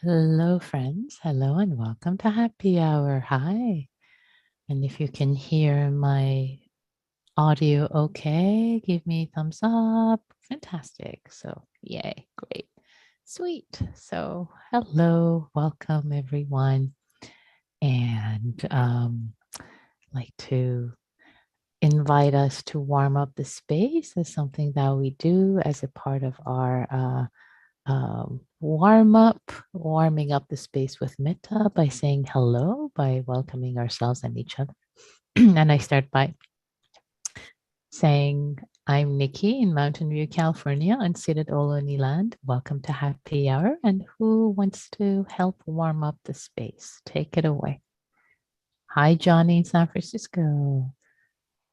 Hello, friends. Hello, and welcome to Happy Hour. Hi. And if you can hear my audio okay, give me a thumbs up. Fantastic. So, yay. Great. Sweet. So, hello. Welcome, everyone. And like to invite us to warm up the space is something that we do as a part of our warming up the space with metta by saying hello, by welcoming ourselves and each other. And I start by saying, I'm Nikki in Mountain View, California, unceded Ohlone land. Welcome to Happy Hour. And who wants to help warm up the space? Take it away. Hi, Johnny in San Francisco.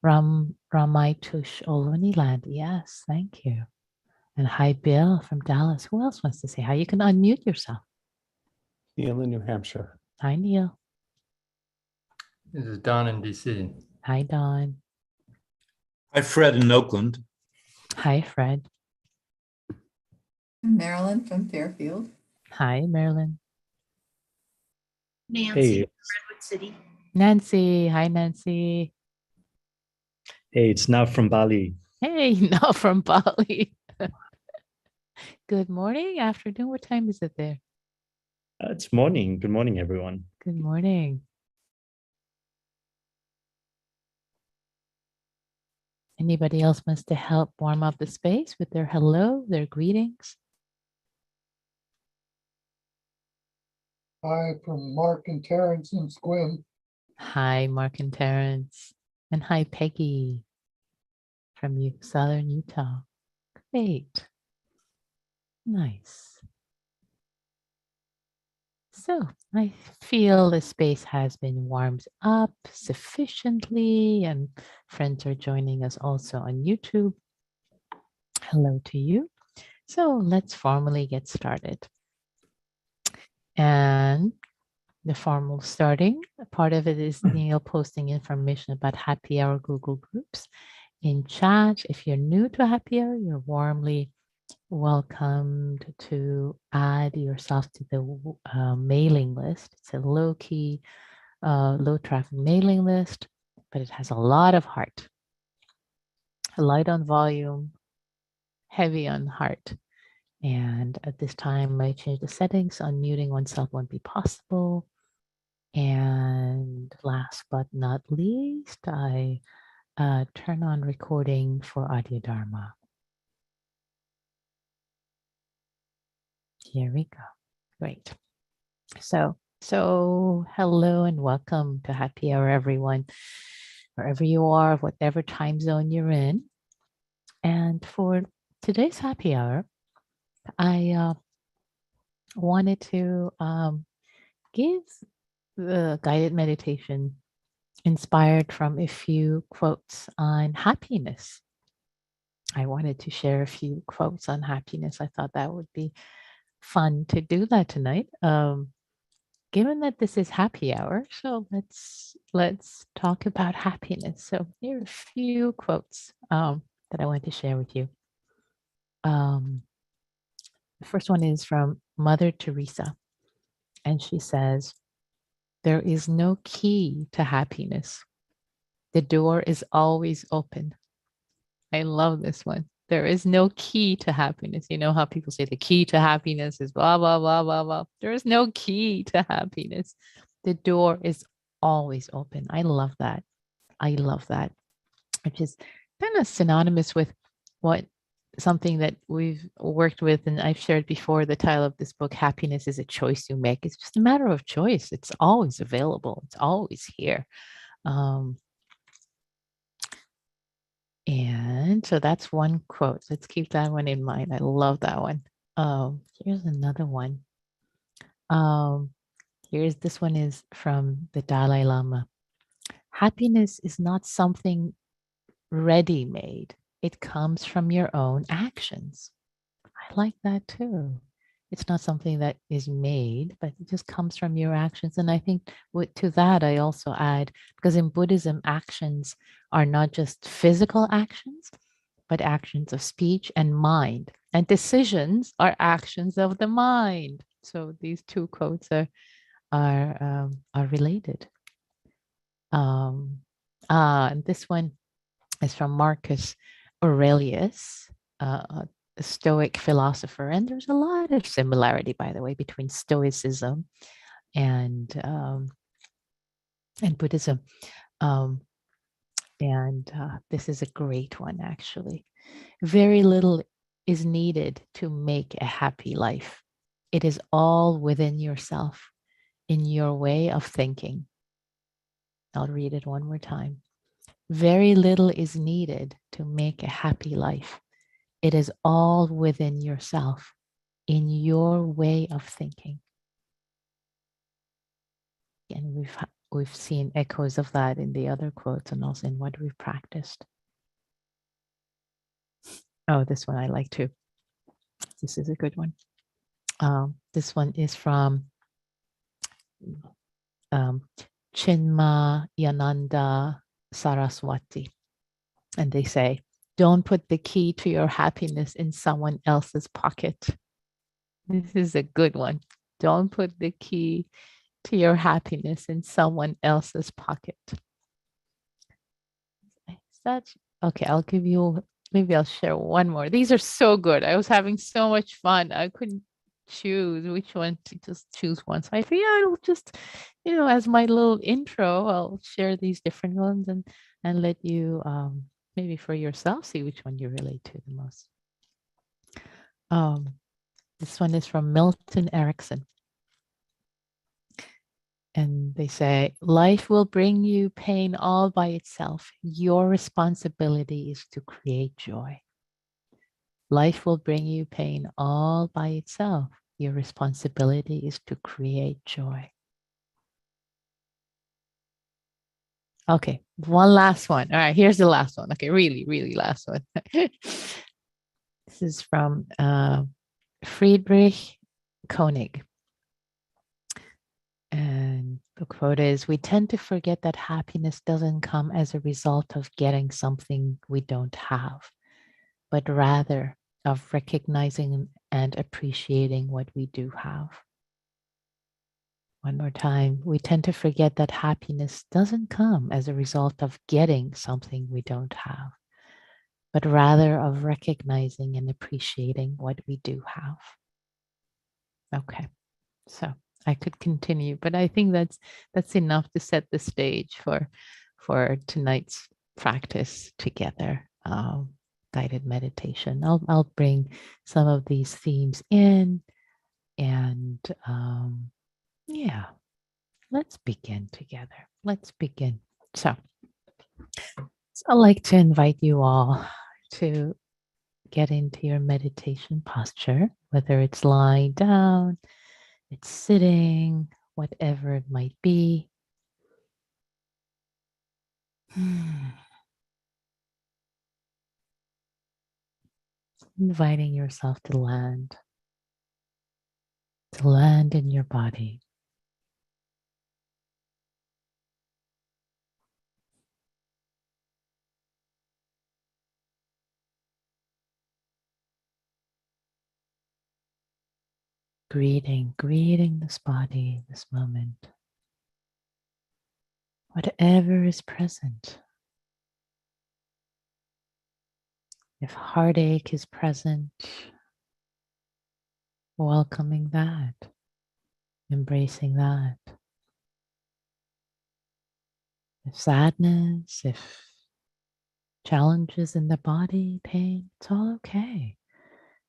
Ramaitush Ohlone land. Yes, thank you. And hi, Bill from Dallas. Who else wants to say hi? You can unmute yourself. Neil in New Hampshire. Hi, Neil. This is Don in DC. Hi, Don. Hi, Fred in Oakland. Hi, Fred. Marilyn from Fairfield. Hi, Marilyn. Nancy, Hey. Redwood City. Nancy. Hi, Nancy. Hey, it's now from Bali. Hey, not from Bali. Good morning, afternoon. What time is it there? It's morning. Good morning, everyone. Good morning. Anybody else wants to help warm up the space with their hello, their greetings? Hi from Mark and Terrence in Squim. Hi, Mark and Terrence. And hi, Peggy from Southern Utah. Great. Nice. So I feel the space has been warmed up sufficiently, and friends are joining us also on YouTube. Hello to you. So let's formally get started. And the formal starting, part of it is Neil posting information about Happy Hour Google Groups in chat. If you're new to Happy Hour, you're warmly welcomed to add yourself to the mailing list. It's a low-key, low-traffic mailing list, but it has a lot of heart. Light on volume, heavy on heart. And at this time, I changed the settings. Unmuting oneself won't be possible. And last but not least, I turn on recording for audio Dharma. Here we go. Great. So hello and welcome to Happy Hour, everyone, wherever you are, whatever time zone you're in. And for today's Happy Hour, I wanted to give the guided meditation inspired from a few quotes on happiness. I wanted to share a few quotes on happiness. I thought that would be fun to do that tonight. Given that this is Happy Hour, so let's talk about happiness. So here are a few quotes that I want to share with you. The first one is from Mother Teresa, and she says, "There is no key to happiness. The door is always open." I love this one. There is no key to happiness. You know how people say the key to happiness is blah, blah, blah, blah, blah. There is no key to happiness. The door is always open. I love that. I love that, which is kind of synonymous with something that we've worked with, and I've shared before. The title of this book, Happiness is a Choice You Make. It's just a matter of choice. It's always available. It's always here. And so that's one quote. Let's keep that one in mind. I love that one. Here's another one. This one is from the Dalai Lama. Happiness is not something ready-made. It comes from your own actions. I like that too. It's not something that is made, but it just comes from your actions. And I think to that, I also add, because in Buddhism, actions are not just physical actions, but actions of speech and mind. And decisions are actions of the mind. So these two quotes are related. And this one is from Marcus Aurelius, a Stoic philosopher. And there's a lot of similarity, by the way, between Stoicism and Buddhism. And this is a great one, actually. Very little is needed to make a happy life. It is all within yourself, in your way of thinking. I'll read it one more time. Very little is needed to make a happy life. It is all within yourself, in your way of thinking. And we've seen echoes of that in the other quotes and also in what we've practiced. Oh, this one I like too. This is a good one. This one is from Chinmayananda Saraswati. And they say, don't put the key to your happiness in someone else's pocket. This is a good one. Don't put the key to your happiness in someone else's pocket. Okay, I'll give you, maybe I'll share one more. These are so good. I was having so much fun. I couldn't choose which one to just choose one. So I figured I'll just, as my little intro, I'll share these different ones and let you maybe for yourself see which one you relate to the most. This one is from Milton Erickson. And they say, life will bring you pain all by itself. Your responsibility is to create joy. Life will bring you pain all by itself. Your responsibility is to create joy. Okay, one last one. All right, here's the last one. Okay, really, really last one. This is from Friedrich Koenig. And the quote is, we tend to forget that happiness doesn't come as a result of getting something we don't have, but rather of recognizing and appreciating what we do have. One more time, we tend to forget that happiness doesn't come as a result of getting something we don't have, but rather of recognizing and appreciating what we do have. Okay, so I could continue, but I think that's enough to set the stage for tonight's practice together. Guided meditation. I'll bring some of these themes in, and yeah, let's begin together. Let's begin. So I'd like to invite you all to get into your meditation posture, whether it's lying down, it's sitting, whatever it might be. Inviting yourself to land in your body. Greeting this body, this moment. Whatever is present. If heartache is present, welcoming that, embracing that. If sadness, if challenges in the body, pain, it's all okay.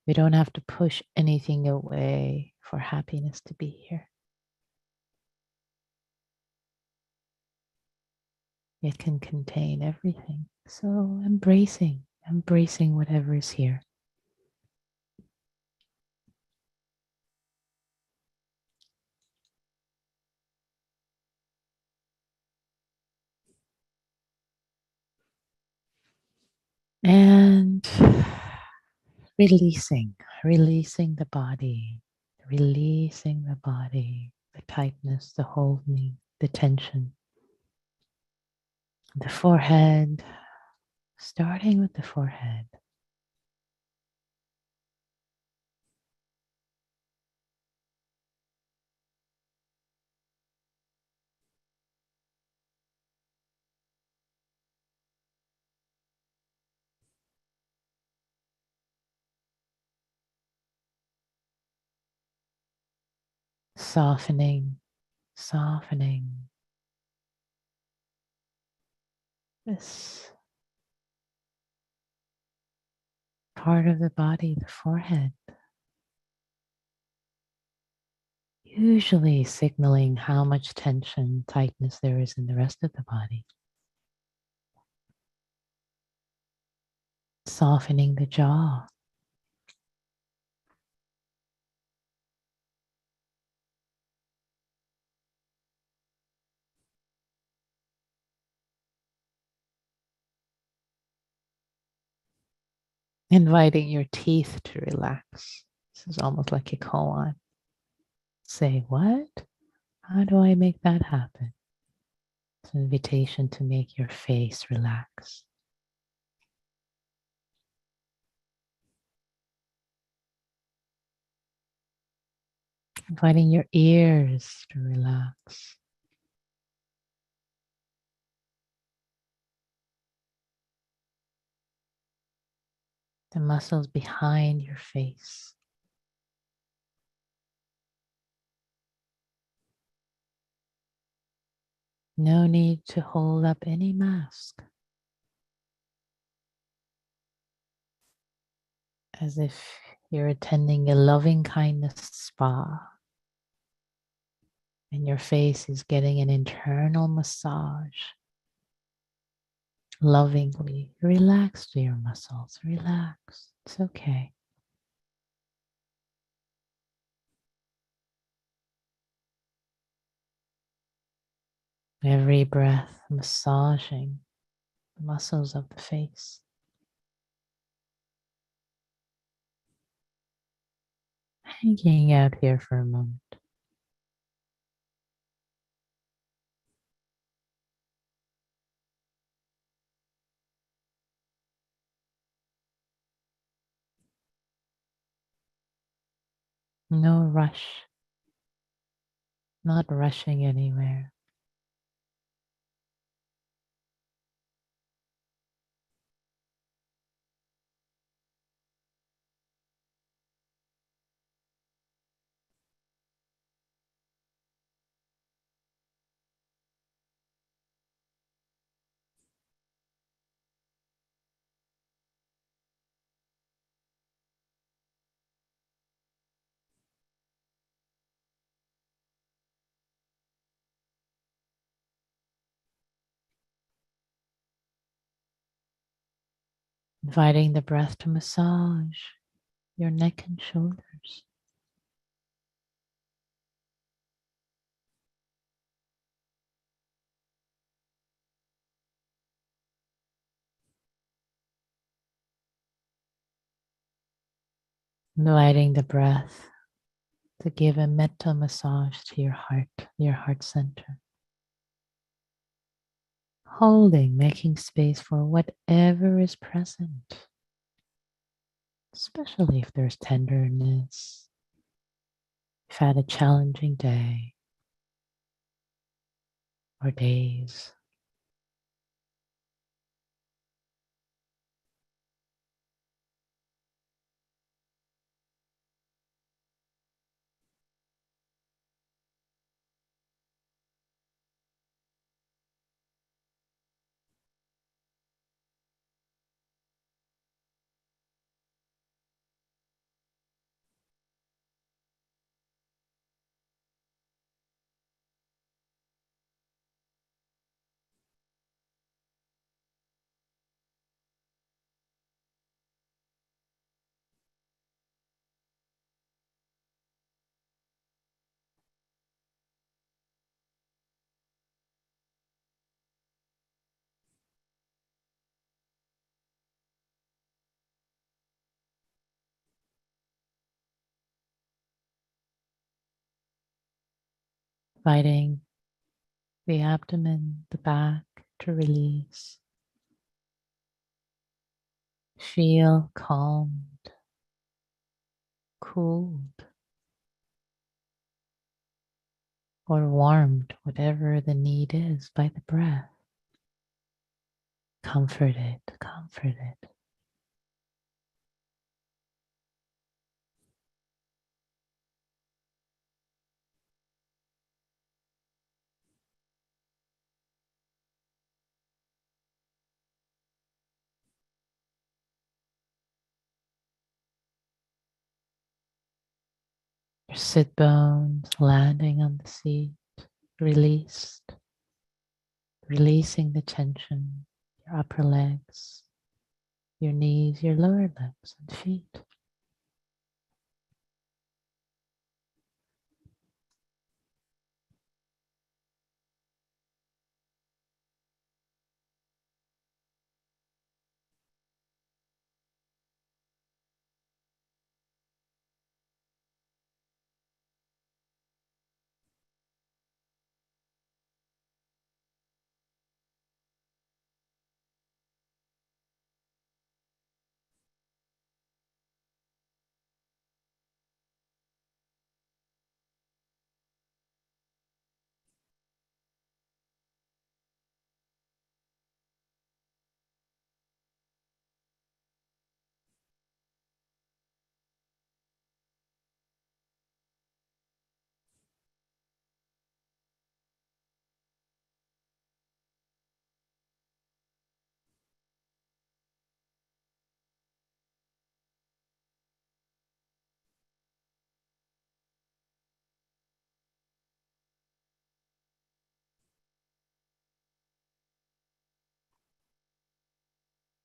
We don't have to push anything away for happiness to be here. It can contain everything. So embracing whatever is here. And releasing the body, the tightness, the holding, the tension. The forehead, starting with the forehead. Softening, softening this part of the body, the forehead, usually signaling how much tension, tightness there is in the rest of the body. Softening the jaw. Inviting your teeth to relax. This is almost like a koan. Say, what? How do I make that happen? It's an invitation to make your face relax. Inviting your ears to relax. The muscles behind your face. No need to hold up any mask. As if you're attending a loving kindness spa and your face is getting an internal massage. Lovingly relax your muscles. Relax. It's okay. Every breath massaging the muscles of the face. Hanging out here for a moment. No rush. Not rushing anywhere. Inviting the breath to massage your neck and shoulders. Inviting the breath to give a metta massage to your heart center. Holding, making space for whatever is present, especially if there's tenderness. You've had a challenging day or days. Inviting the abdomen, the back to release. Feel calmed, cooled, or warmed, whatever the need is, by the breath. Comforted, comforted. sit bones landing on the seat, released, releasing the tension, your upper legs, your knees, your lower legs and feet.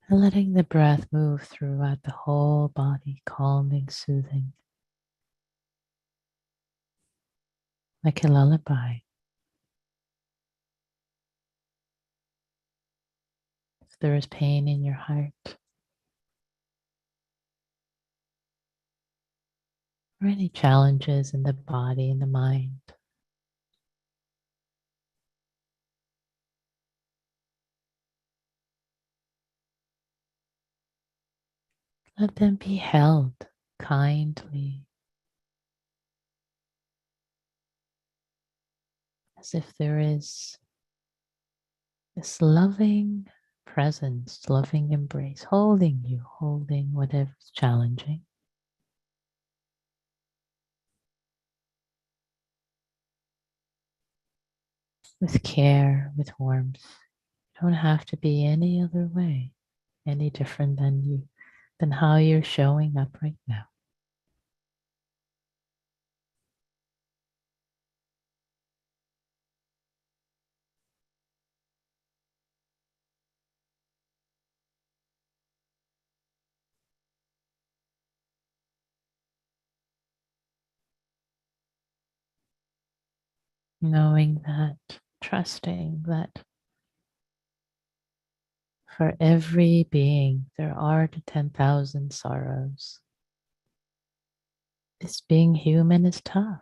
And letting the breath move throughout the whole body, calming, soothing, like a lullaby. If there is pain in your heart, or any challenges in the body and the mind, let them be held kindly, as if there is this loving presence, loving embrace, holding you, holding whatever's challenging. With care, with warmth. You don't have to be any other way, any different than how you're showing up right now. Knowing that, trusting that for every being there are the 10,000 sorrows. This being human is tough.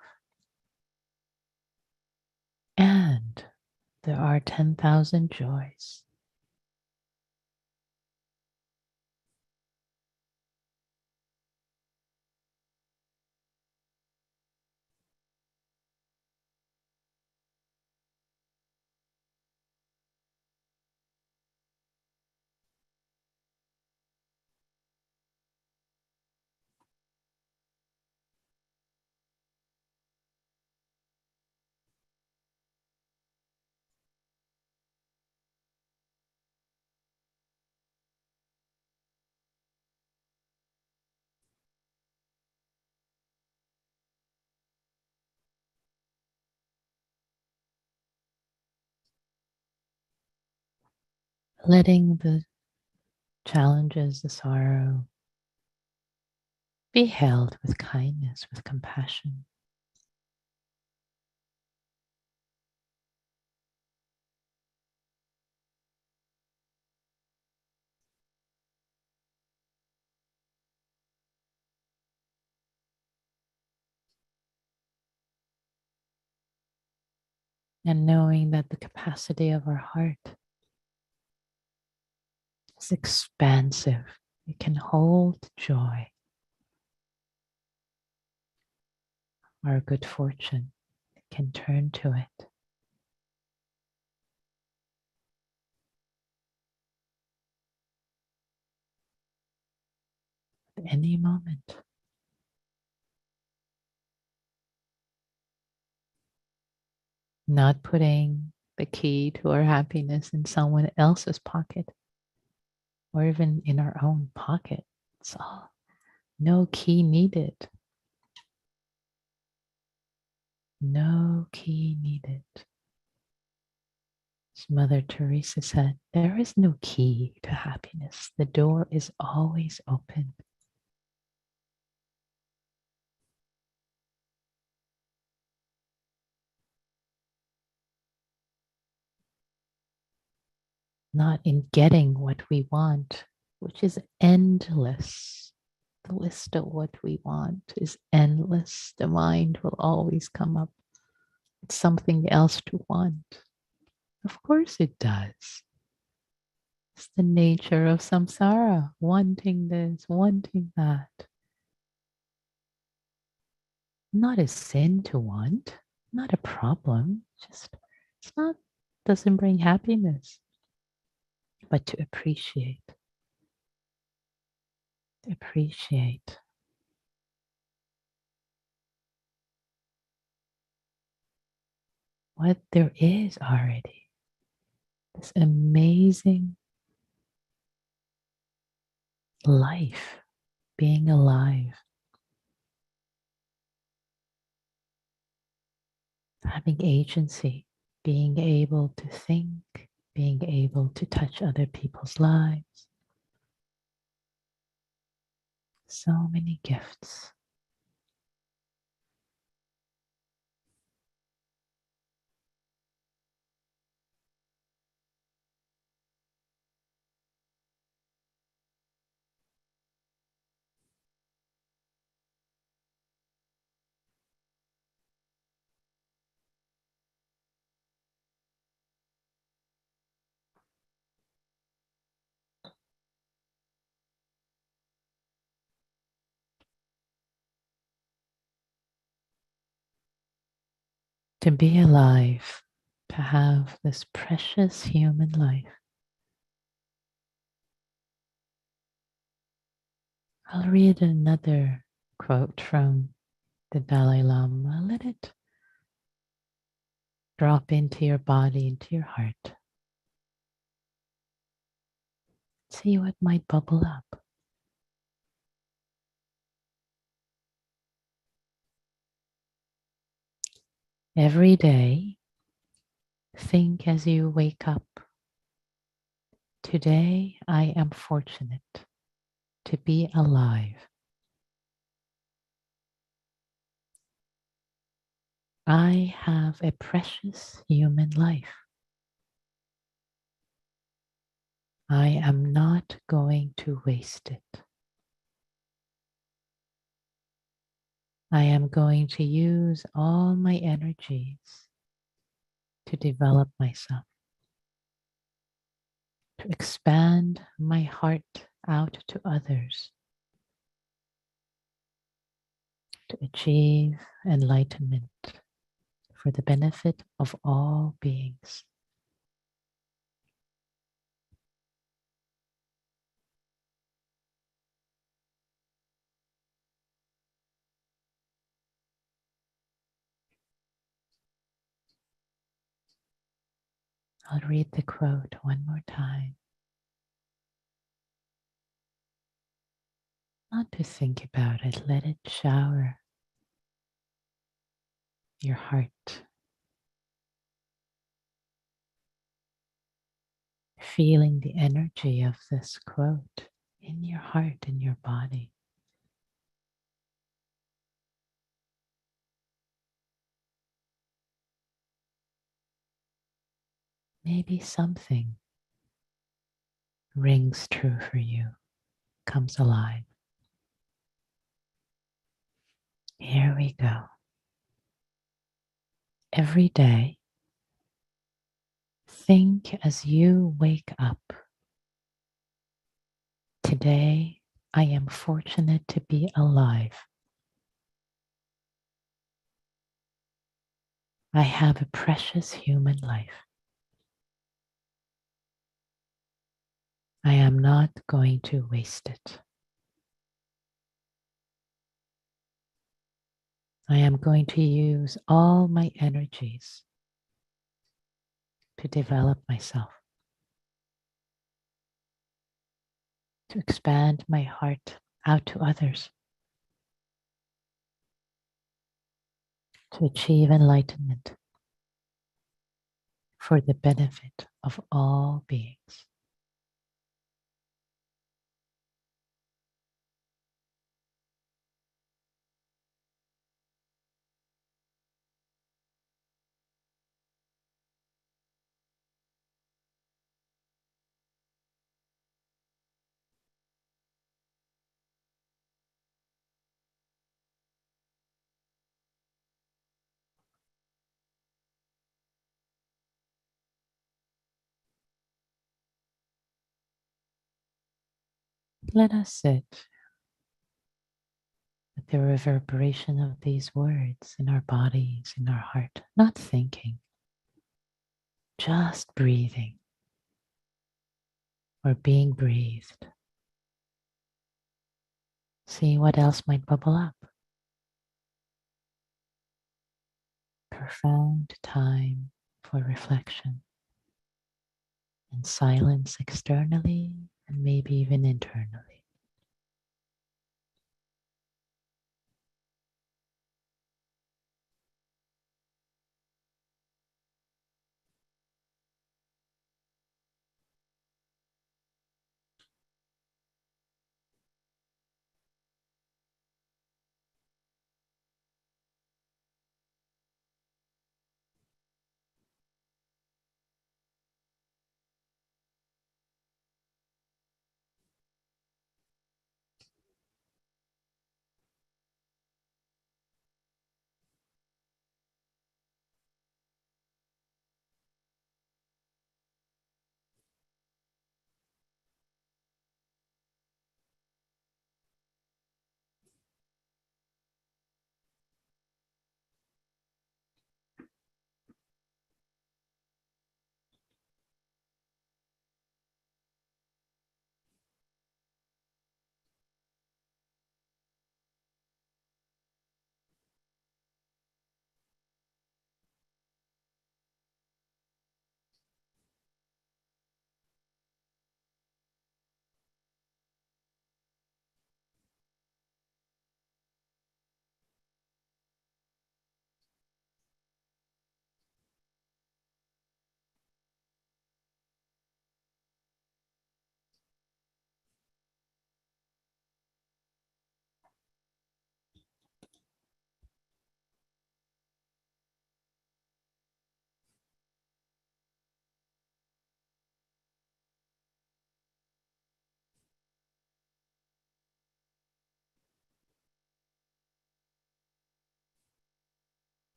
And there are 10,000 joys. Letting the challenges, the sorrow, be held with kindness, with compassion. And knowing that the capacity of our heart is expansive. It can hold joy, our good fortune. It can turn to it. At any moment. Not putting the key to our happiness in someone else's pocket or even in our own pocket. It's all no key needed. No key needed. As Mother Teresa said, there is no key to happiness. The door is always open. Not in getting what we want, which is endless. The list of what we want is endless. The mind will always come up with something else to want. Of course it does. It's the nature of samsara, wanting this, wanting that. Not a sin to want, not a problem. Just it's not doesn't bring happiness. But to appreciate what there is already. This amazing life, being alive, having agency, being able to think, being able to touch other people's lives. So many gifts. To be alive, to have this precious human life. I'll read another quote from the Dalai Lama. Let it drop into your body, into your heart. See what might bubble up. Every day, think as you wake up. Today, I am fortunate to be alive. I have a precious human life. I am not going to waste it. I am going to use all my energies to develop myself, to expand my heart out to others, to achieve enlightenment for the benefit of all beings. I'll read the quote one more time. Not to think about it, let it shower your heart. Feeling the energy of this quote in your heart, in your body. Maybe something rings true for you, comes alive. Here we go. Every day, think as you wake up. Today, I am fortunate to be alive. I have a precious human life. I am not going to waste it. I am going to use all my energies to develop myself, to expand my heart out to others, to to achieve enlightenment for the benefit of all beings. Let us sit with the reverberation of these words in our bodies, in our heart, not thinking, just breathing or being breathed. See what else might bubble up. Profound time for reflection and silence externally and maybe even internally.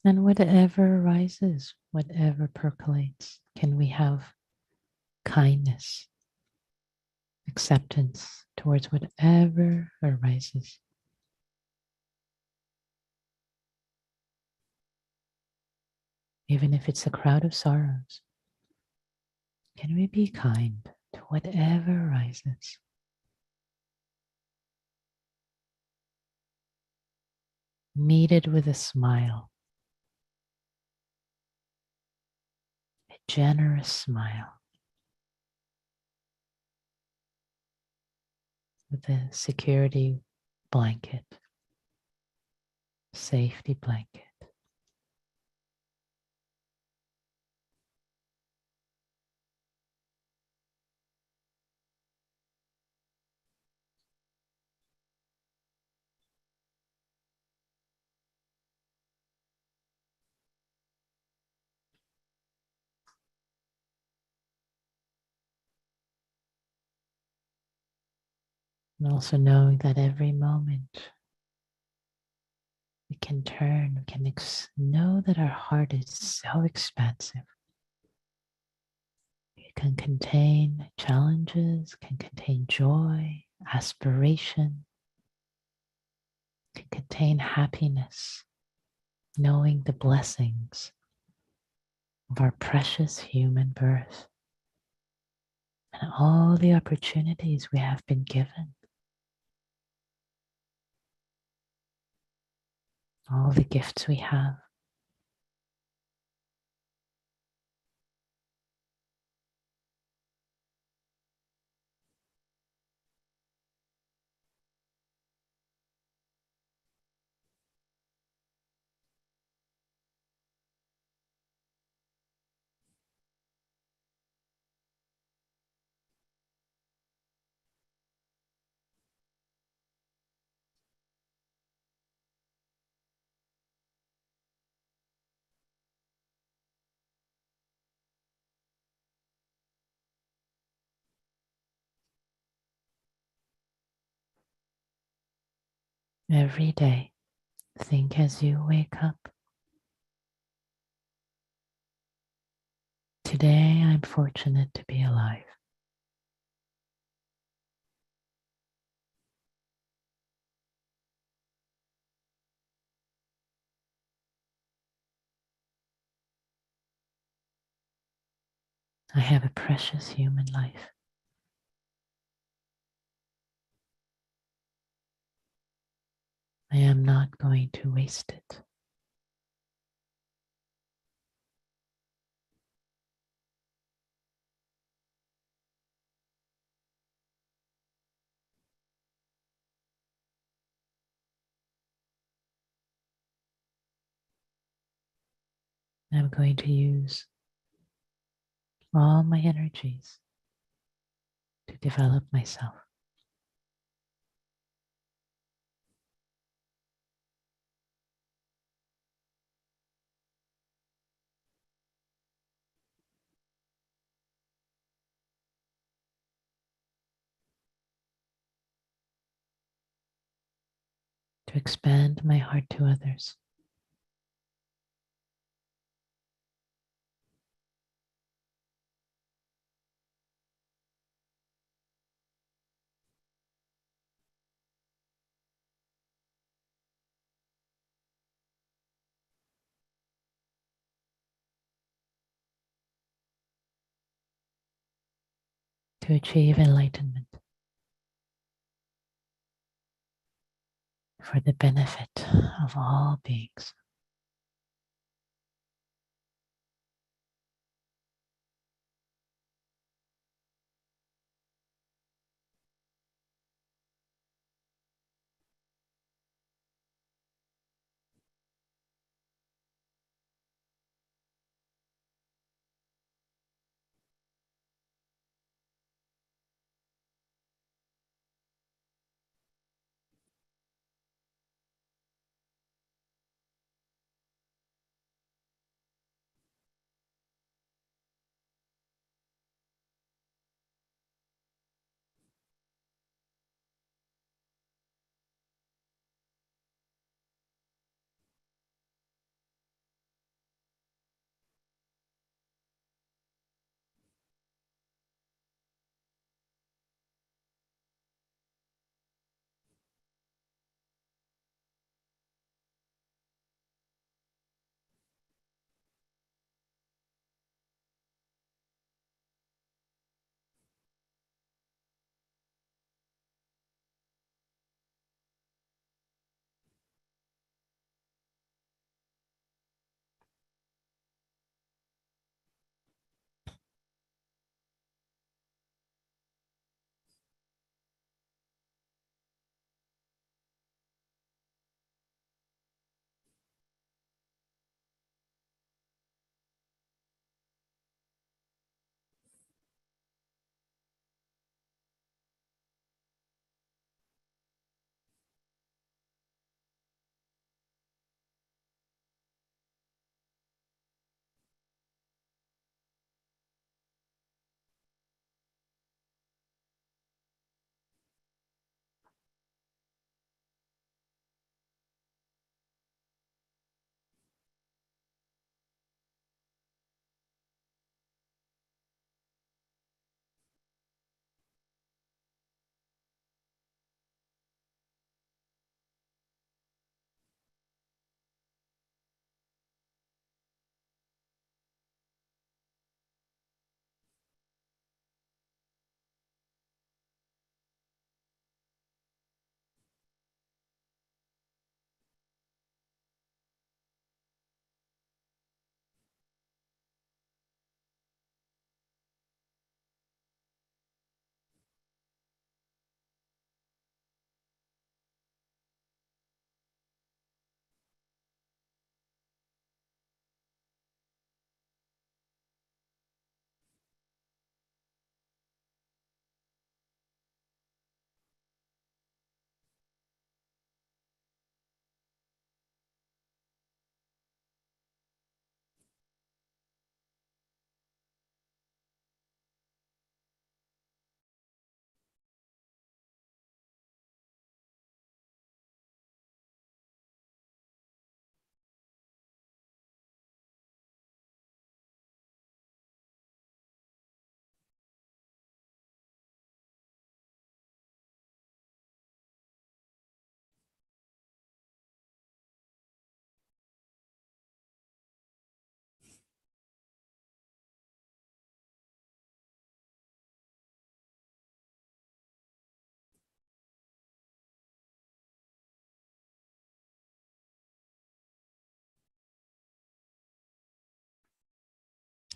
And whatever arises, whatever percolates, can we have kindness, acceptance towards whatever arises? Even if it's a crowd of sorrows, can we be kind to whatever arises? Meet it with a smile, a generous smile, with a security blanket, safety blanket. And also knowing that every moment we can turn, we can know that our heart is so expansive. It can contain challenges, can contain joy, aspiration, can contain happiness, knowing the blessings of our precious human birth and all the opportunities we have been given, all the gifts we have. Every day, think as you wake up. Today, I'm fortunate to be alive. I have a precious human life. I am not going to waste it. I'm going to use all my energies to develop myself. To expand my heart to others. To achieve enlightenment for the benefit of all beings.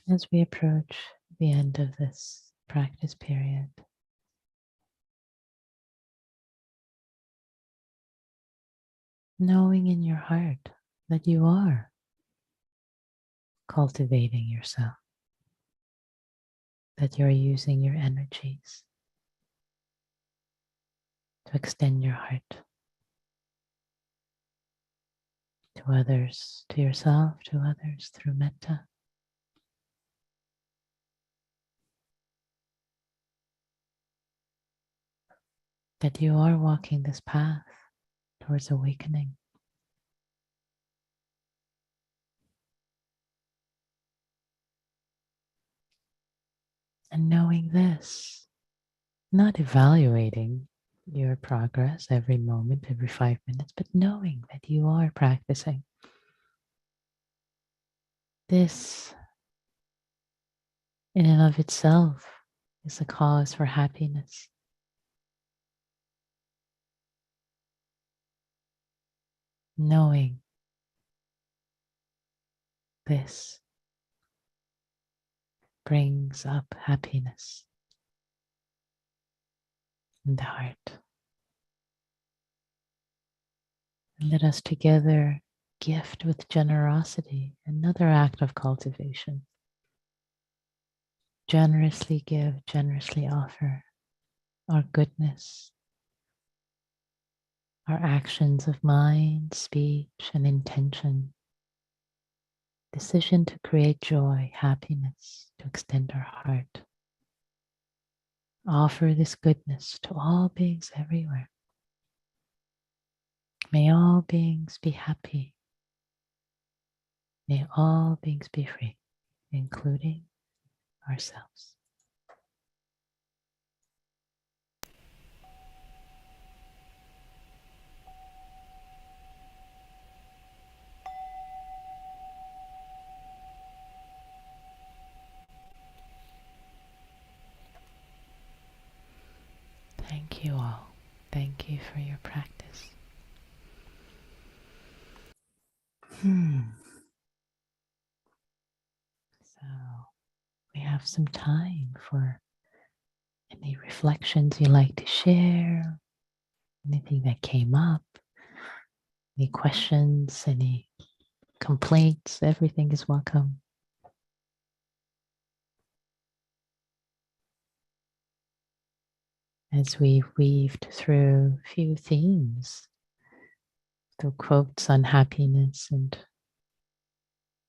As we approach the end of this practice period, knowing in your heart that you are cultivating yourself, that you're using your energies to extend your heart to others, to yourself, to others through metta. That you are walking this path towards awakening. And knowing this, not evaluating your progress every moment, every 5 minutes, but knowing that you are practicing. This, in and of itself, is a cause for happiness. Knowing this brings up happiness in the heart. And let us together gift with generosity another act of cultivation. Generously give, generously offer our goodness, our actions of mind, speech, and intention. Decision to create joy, happiness, to extend our heart. Offer this goodness to all beings everywhere. May all beings be happy. May all beings be free, including ourselves. Thank you all. Thank you for your practice. So we have some time for any reflections you like to share, anything that came up, any questions, any complaints, everything is welcome. As we've weaved through a few themes, through quotes on happiness and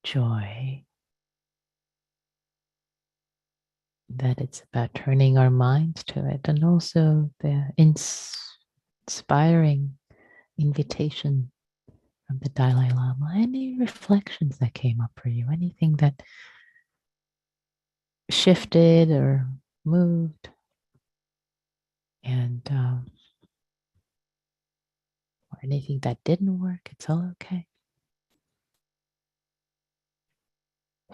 joy, that it's about turning our minds to it, and also the inspiring invitation from the Dalai Lama. Any reflections that came up for you, anything that shifted or moved, and or anything that didn't work, it's all okay.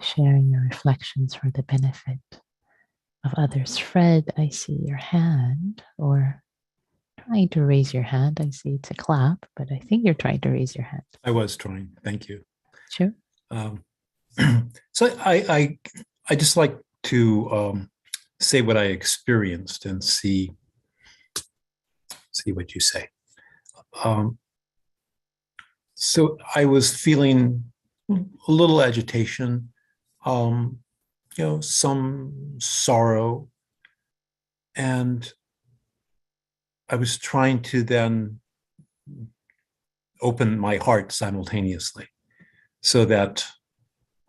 Sharing your reflections for the benefit of others. Fred, I see your hand, or trying to raise your hand. I see it's a clap, but I think you're trying to raise your hand. I was trying. Thank you. Sure. So I just like to say what I experienced and see what you say. So I was feeling a little agitation, some sorrow, and I was trying to then open my heart simultaneously so that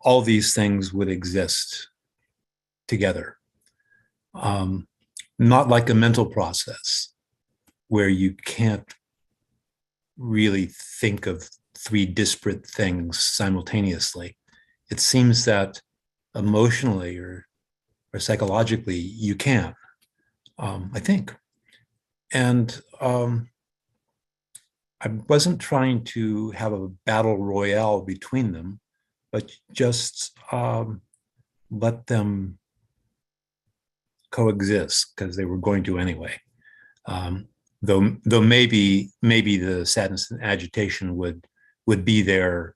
all these things would exist together. Not like a mental process where you can't really think of three disparate things simultaneously. It seems that emotionally or psychologically you can, I think. And I wasn't trying to have a battle royale between them, but just let them coexist because they were going to anyway. Though maybe the sadness and agitation would be there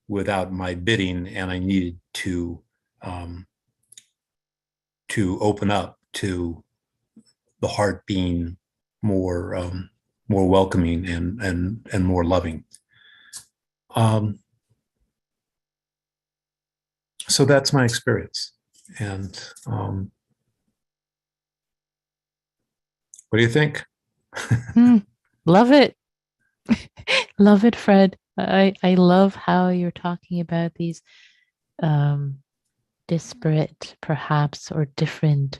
without my bidding, and I needed to to open up to the heart being more welcoming and more loving. So that's my experience. And what do you think? Love it. Love it, Fred. I love how you're talking about these disparate, perhaps, or different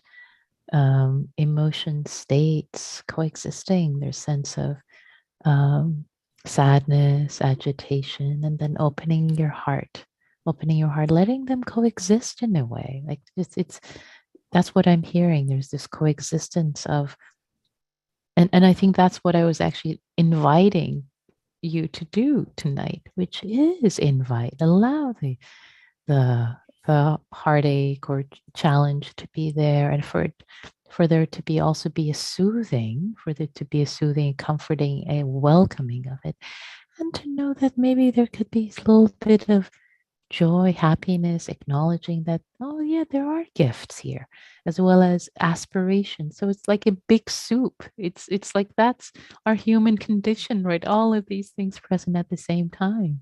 emotion states coexisting. Their sense of sadness, agitation, and then opening your heart, letting them coexist in a way. Like it's that's what I'm hearing. There's this coexistence of, and I think that's what I was actually inviting you to do tonight, which is allow the heartache or challenge to be there, and for there to be also be a soothing, for there to be a soothing, comforting, a welcoming of it, and to know that maybe there could be a little bit of joy, happiness, acknowledging that, oh yeah, there are gifts here, as well as aspiration. So it's like a big soup. It's like that's our human condition, right? All of these things present at the same time.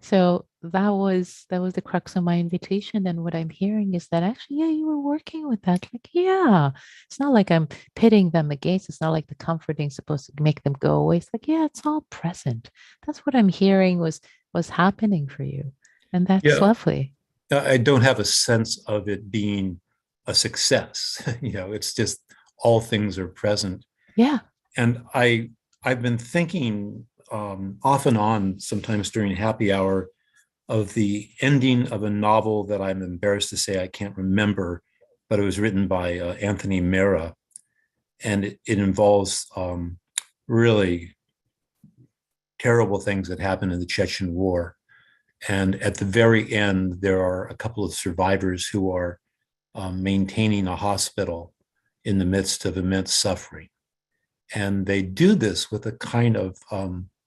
So that was the crux of my invitation. And what I'm hearing is that actually, yeah, you were working with that. Like, yeah, it's not like I'm pitting them against. It's not like the comforting is supposed to make them go away. It's like, yeah, it's all present. That's what I'm hearing was happening for you. And that's Yeah, lovely. I don't have a sense of it being a success. It's just all things are present. Yeah. And I've been thinking off and on, sometimes during happy hour, of the ending of a novel that I'm embarrassed to say I can't remember, but it was written by Anthony Mera, and it involves really terrible things that happened in the Chechen War. And at the very end, there are a couple of survivors who are maintaining a hospital in the midst of immense suffering. And they do this with a kind of,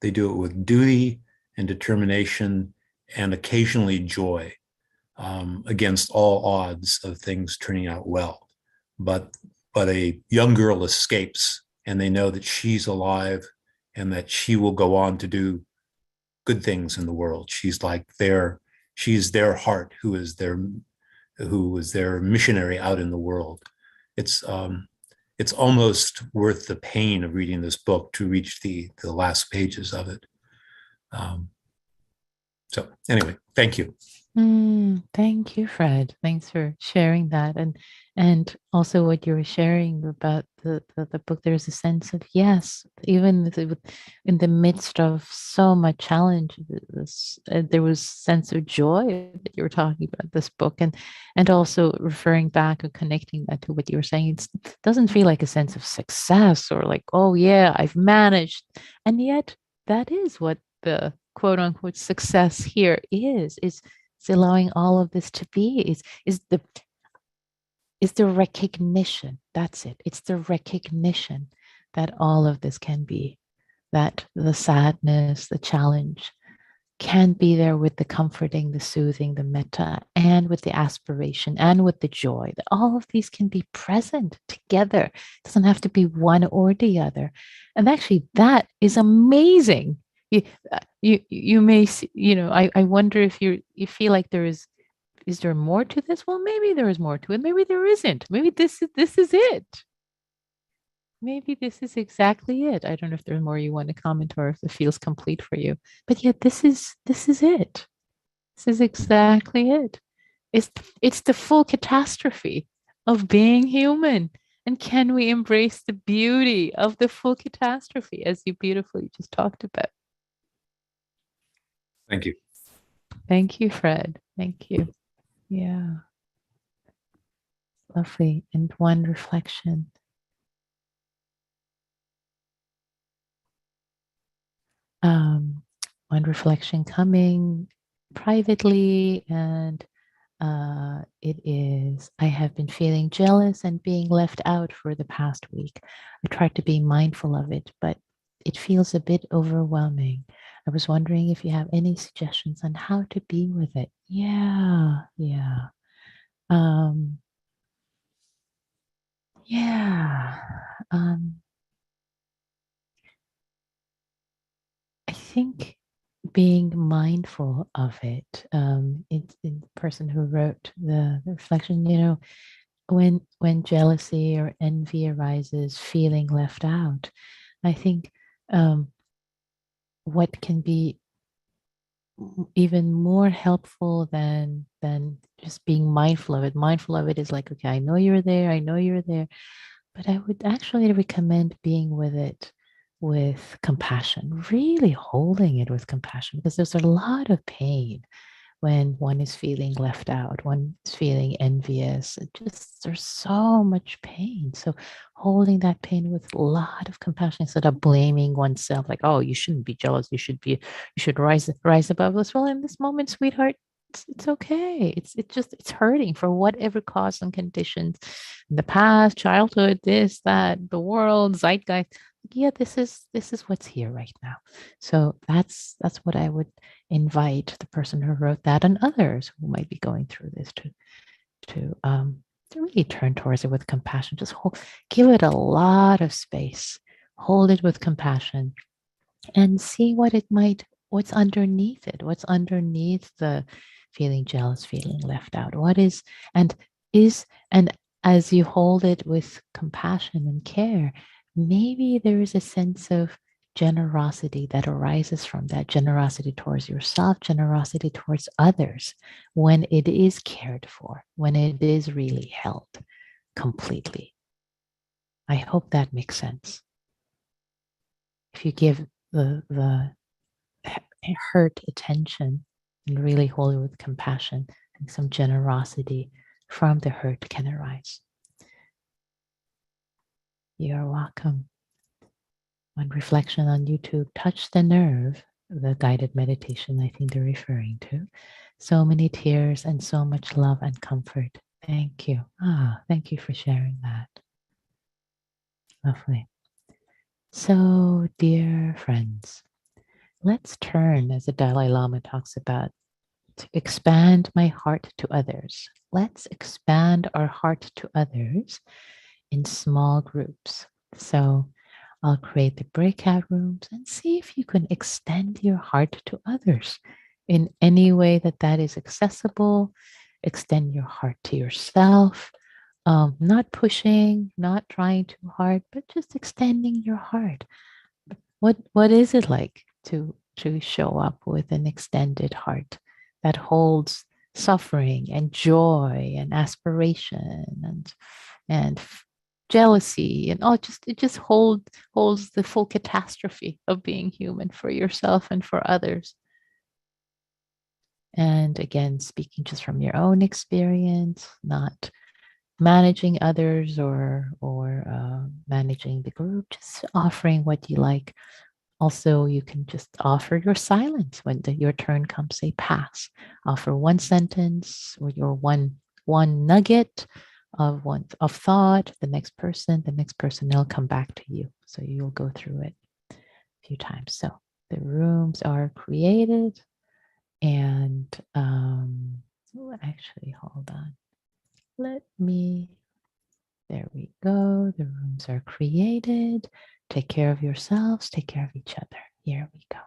they do it with duty and determination and occasionally joy, against all odds of things turning out well. But a young girl escapes, and they know that she's alive and that she will go on to do good things in the world. She's their heart who is their missionary out in the world. It's almost worth the pain of reading this book to reach the last pages of it. So anyway, thank you. Thank you, Fred. Thanks for sharing that. And also what you were sharing about the book, there's a sense of, yes, even in the midst of so much challenge, there was sense of joy that you were talking about this book, and also referring back and connecting that to what you were saying. It doesn't feel like a sense of success or like, oh yeah, I've managed. And yet that is what the quote unquote success here is it's allowing all of this to be, is the recognition. That's it. It's the recognition that all of this can be, that the sadness, the challenge can be there with the comforting, the soothing, the metta, and with the aspiration and with the joy. That all of these can be present together. It doesn't have to be one or the other. And actually, that is amazing. You may see, I wonder if you feel like is there more to this? Well, maybe there is more to it. Maybe there isn't. Maybe this is it. Maybe this is exactly it. I don't know if there's more you want to comment or if it feels complete for you. But yet this is it. This is exactly it. It's the full catastrophe of being human. And can we embrace the beauty of the full catastrophe, as you beautifully just talked about? Thank you. Thank you, Fred. Thank you. Yeah. Lovely. And one reflection. One reflection coming privately, and it is, I have been feeling jealous and being left out for the past week. I tried to be mindful of it, but it feels a bit overwhelming. I was wondering if you have any suggestions on how to be with it. Yeah. Um, yeah. I think being mindful of it. It's the person who wrote the reflection, when jealousy or envy arises, feeling left out, I think um, what can be even more helpful than just being mindful of it. Mindful of it is like, okay, I know you're there, I know you're there, but I would actually recommend being with it with compassion, really holding it with compassion, because there's a lot of pain when one is feeling left out, one is feeling envious. It just there's so much pain. So holding that pain with a lot of compassion instead of blaming oneself, like, oh, you shouldn't be jealous. You should rise above this. Well, in this moment, sweetheart, it's okay. It's hurting for whatever cause and conditions in the past, childhood, this, that, the world, zeitgeist. Yeah, this is what's here right now. So that's what I would invite the person who wrote that and others who might be going through this to really turn towards it with compassion. Just give it a lot of space, hold it with compassion, and see what's underneath it, what's underneath the feeling jealous, feeling left out. What and is and as you hold it with compassion and care, maybe there is a sense of generosity that arises from that, generosity towards yourself, generosity towards others, when it is cared for, when it is really held completely. I hope that makes sense. If you give the hurt attention and really hold it with compassion, and some generosity from the hurt can arise. You're welcome. On reflection on YouTube, touch the nerve, the guided meditation I think they're referring to. So many tears and so much love and comfort. Thank you. Thank you for sharing that. Lovely. So, dear friends, let's turn, as the Dalai Lama talks about, to expand my heart to others. Let's expand our heart to others in small groups. So I'll create the breakout rooms and see if you can extend your heart to others in any way that is accessible. Extend your heart to yourself, not pushing, not trying too hard, but just extending your heart. What is it like to show up with an extended heart that holds suffering and joy and aspiration and jealousy and all? It just holds the full catastrophe of being human for yourself and for others. And again, speaking just from your own experience, not managing others or managing the group, just offering what you like. Also, you can just offer your silence when your turn comes. Say pass. Offer one sentence or your one nugget of thought. The next person will come back to you. So you'll go through it a few times. So the rooms are created, and actually, hold on. There we go. The rooms are created. Take care of yourselves. Take care of each other. Here we go.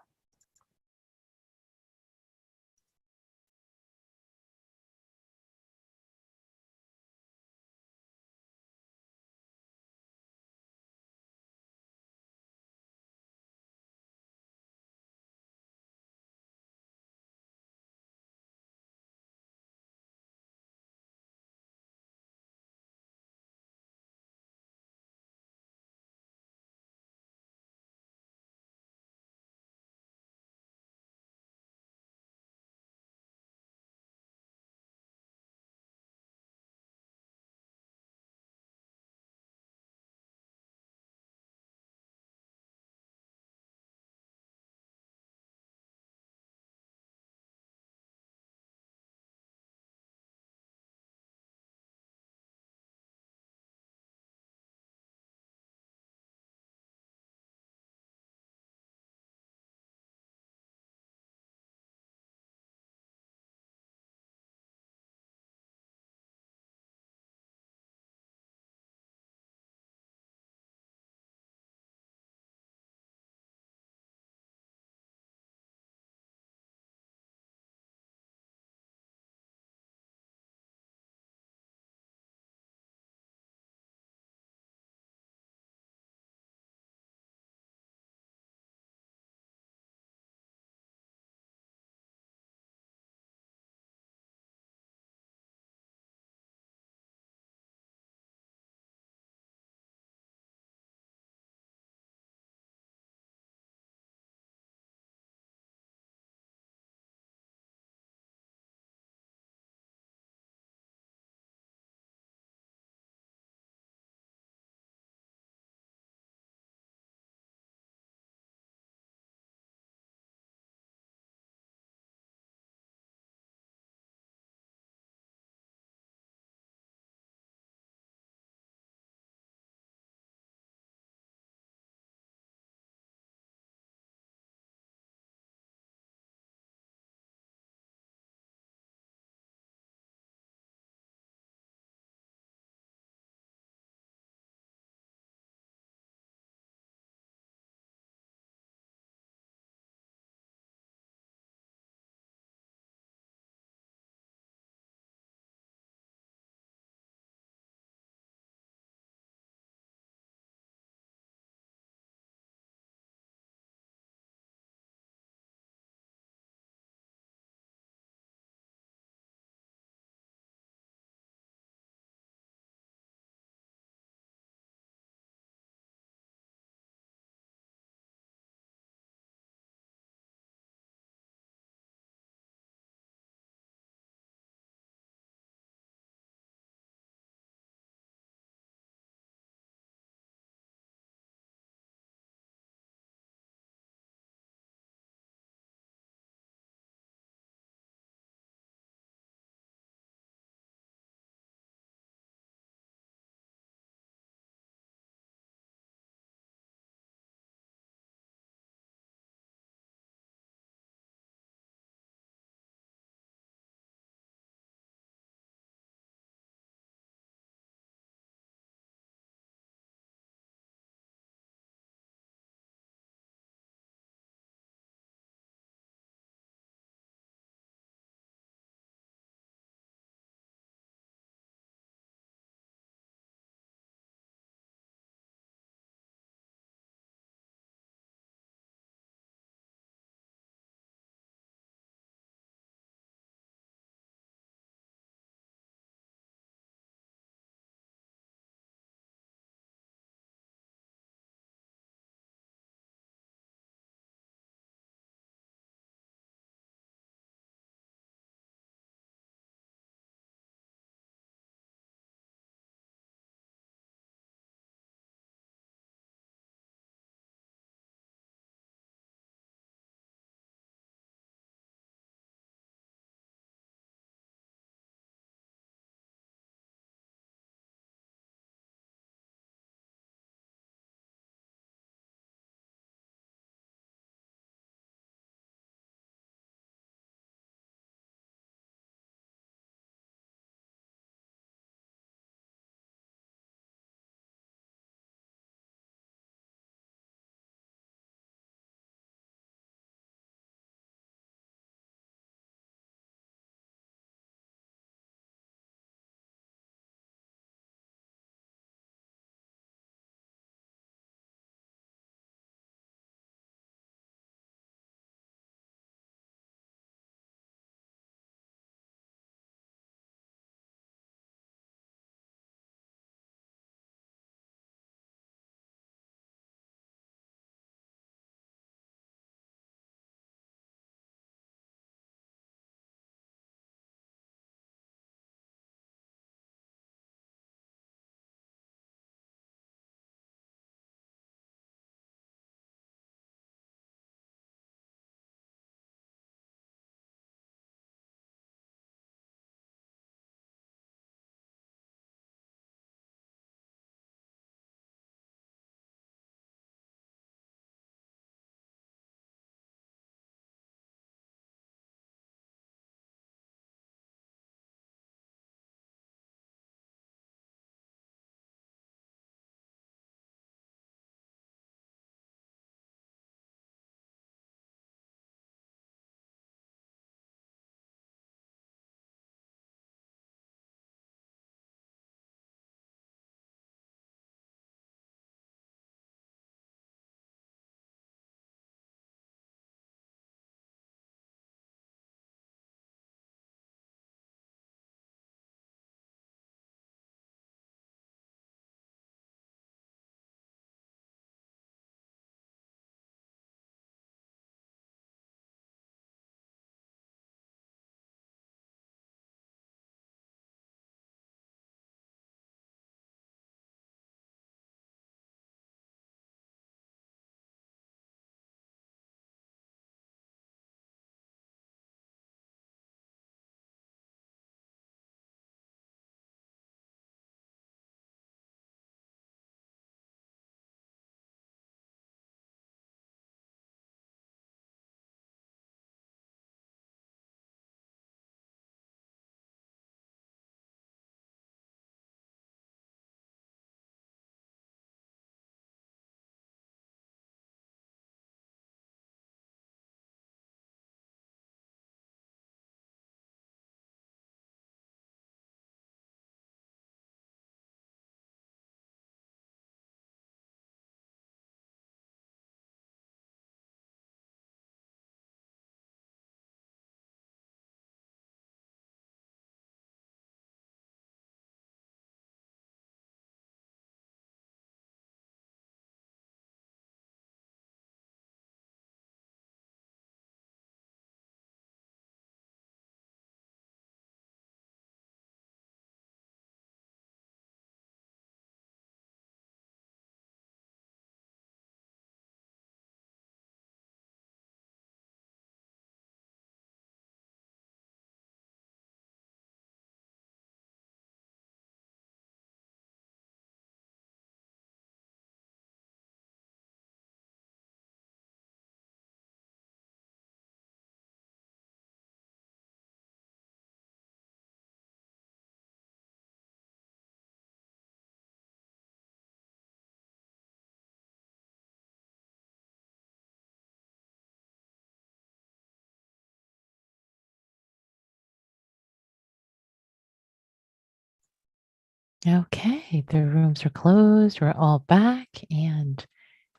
Okay, the rooms are closed. We're all back and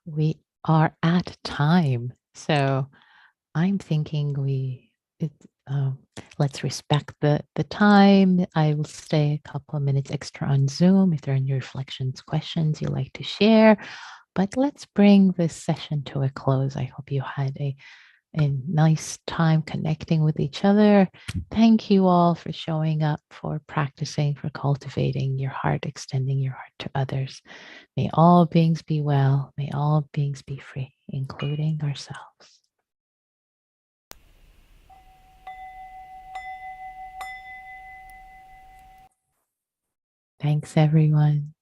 we are at time. So I'm thinking um, let's respect the time. I will stay a couple of minutes extra on Zoom if there are any reflections, questions you like to share. But let's bring this session to a close. I hope you had a nice time connecting with each other. Thank you all for showing up, for practicing, for cultivating your heart, extending your heart to others. May all beings be well. May all beings be free, including ourselves. Thanks, everyone.